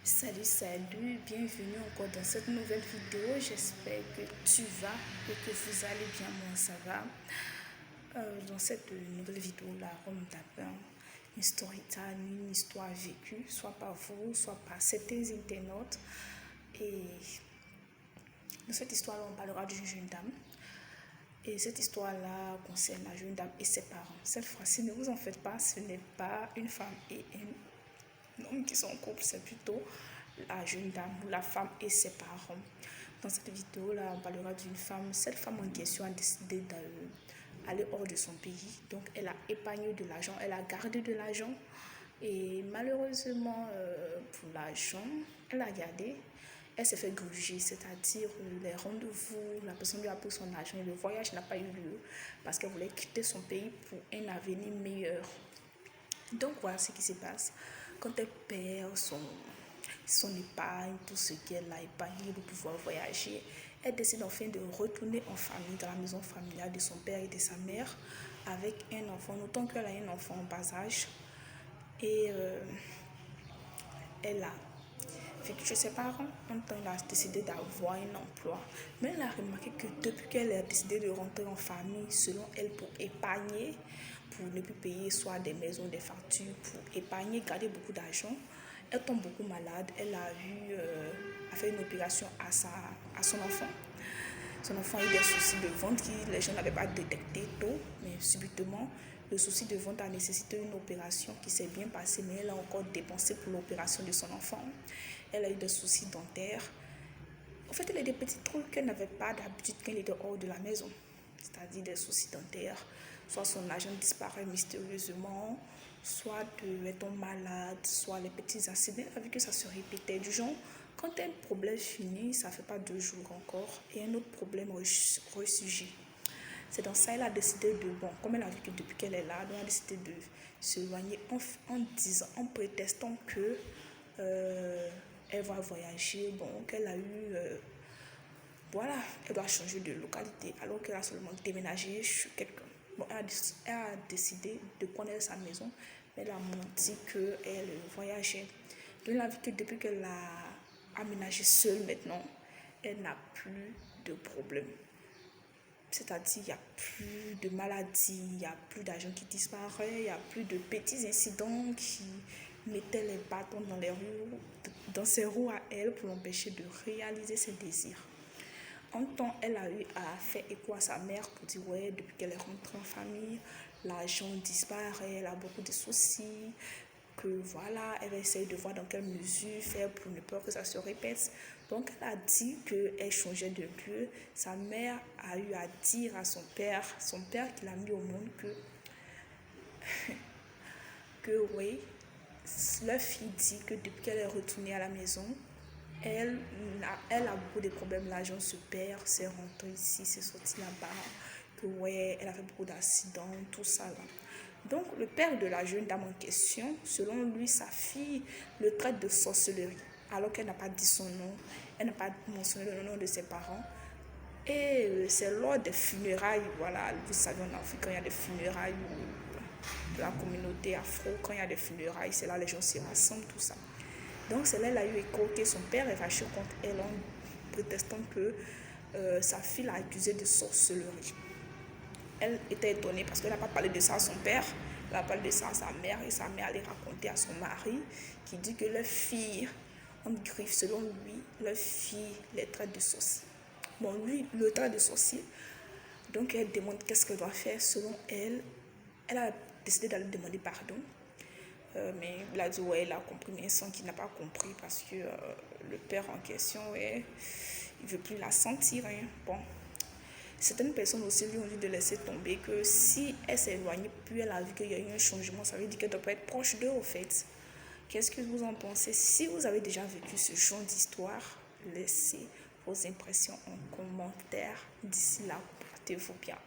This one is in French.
Salut, bienvenue encore dans cette nouvelle vidéo. J'espère que tu vas et que vous allez bien. Moi, ça va. Dans cette nouvelle vidéo-là, on tape une story time, une histoire vécue, soit par vous, soit par certains internautes. Et dans cette histoire-là, on parlera d'une jeune dame. Et cette histoire-là concerne la jeune dame et ses parents. Cette fois-ci, ne vous en faites pas, ce n'est pas une femme et un homme qui sont en couple, c'est plutôt la jeune dame ou la femme et ses parents. Dans cette vidéo-là, on parlera d'une femme. Cette femme en question a décidé d'aller hors de son pays. Donc, elle a épargné de l'argent, elle a gardé de l'argent. Et malheureusement, pour l'argent, elle a gardé. Elle s'est fait gruger, c'est-à-dire les rendez-vous, la personne lui a pris son argent et le voyage n'a pas eu lieu parce qu'elle voulait quitter son pays pour un avenir meilleur. Donc voilà ce qui se passe. Quand elle perd son épargne, tout ce qu'elle a épargné pour pouvoir voyager, elle décide enfin de retourner en famille, dans la maison familiale de son père et de sa mère, avec un enfant. Notons qu'elle a un enfant en bas âge. Et elle a vécu chez ses parents. Elle a décidé d'avoir un emploi. Mais elle a remarqué que depuis qu'elle a décidé de rentrer en famille, selon elle, pour épargner, pour ne plus payer soit des maisons, des factures, pour épargner, garder beaucoup d'argent, elle tombe beaucoup malade. Elle a fait une opération à son enfant. Son enfant a eu des soucis de ventre que les gens n'avaient pas détecté tôt, mais subitement, le souci de ventre a nécessité une opération qui s'est bien passée, mais elle a encore dépensé pour l'opération de son enfant. Elle a eu des soucis dentaires. En fait, elle a des petits trucs qu'elle n'avait pas d'habitude quand elle était hors de la maison, c'est-à-dire des soucis dentaires. Soit son argent disparaît mystérieusement, soit elle tombe malade, soit les petits accidents. Elle a vu que ça se répétait du genre. Quand un problème finit, ça ne fait pas 2 jours encore, et un autre problème ressurgit. C'est dans ça qu'elle a décidé comme elle a vu que depuis qu'elle est là, elle a décidé de s'éloigner en prétextant que elle va voyager, qu'elle a eu, elle doit changer de localité, alors qu'elle a seulement déménagé chez quelqu'un. Elle a décidé de prendre sa maison, mais elle a menti qu'elle voyageait. Donc elle a vu que depuis qu'elle a aménagé seule maintenant, elle n'a plus de problème. C'est-à-dire, il n'y a plus de maladies, il n'y a plus d'argent qui disparaît, il n'y a plus de petits incidents qui mettaient les bâtons dans ses roues à elle pour l'empêcher de réaliser ses désirs. En temps, elle a eu à faire écho à sa mère pour dire ouais, depuis qu'elle est rentrée en famille, l'argent disparaît, elle a beaucoup de soucis, que voilà, elle va essayer de voir dans quelle mesure faire pour ne pas que ça se répète. Donc elle a dit qu'elle changeait de lieu. Sa mère a eu à dire à son père qui l'a mis au monde que oui, leur fille dit que depuis qu'elle est retournée à la maison, elle a beaucoup de problèmes, l'argent se perd, c'est rentré ici, c'est sorti là-bas, que ouais, elle a fait beaucoup d'accidents, tout ça là. Donc le père de la jeune dame en question, selon lui, sa fille le traite de sorcellerie, alors qu'elle n'a pas dit son nom, elle n'a pas mentionné le nom de ses parents. Et c'est lors des funérailles, voilà, vous savez en Afrique, quand il y a des funérailles de la communauté afro, quand il y a des funérailles, c'est là les gens se rassemblent, tout ça. Donc c'est là qu'elle a eu écho que son père est fâché contre elle en prétextant que sa fille l'a accusée de sorcellerie. Elle était étonnée parce qu'elle n'a pas parlé de ça à son père, elle a parlé de ça à sa mère et sa mère allait raconter à son mari qui dit que leur fille, en griffe, selon lui, leur fille les traite de sorciers. Lui, le traite de sorcier. Donc elle demande qu'est-ce qu'elle doit faire. Selon elle, elle a décidé d'aller demander pardon. Mais il a dit ouais, il a compris, mais sans qu'il n'a pas compris parce que le père en question, ouais, il ne veut plus la sentir. Hein. Bon. Certaines personnes aussi lui ont dit de laisser tomber, que si elle s'est éloignée, puis elle a vu qu'il y a eu un changement, ça veut dire qu'elle doit pas être proche d'eux au fait. Qu'est-ce que vous en pensez? Si vous avez déjà vécu ce genre d'histoire, laissez vos impressions en commentaire. D'ici là, portez-vous bien.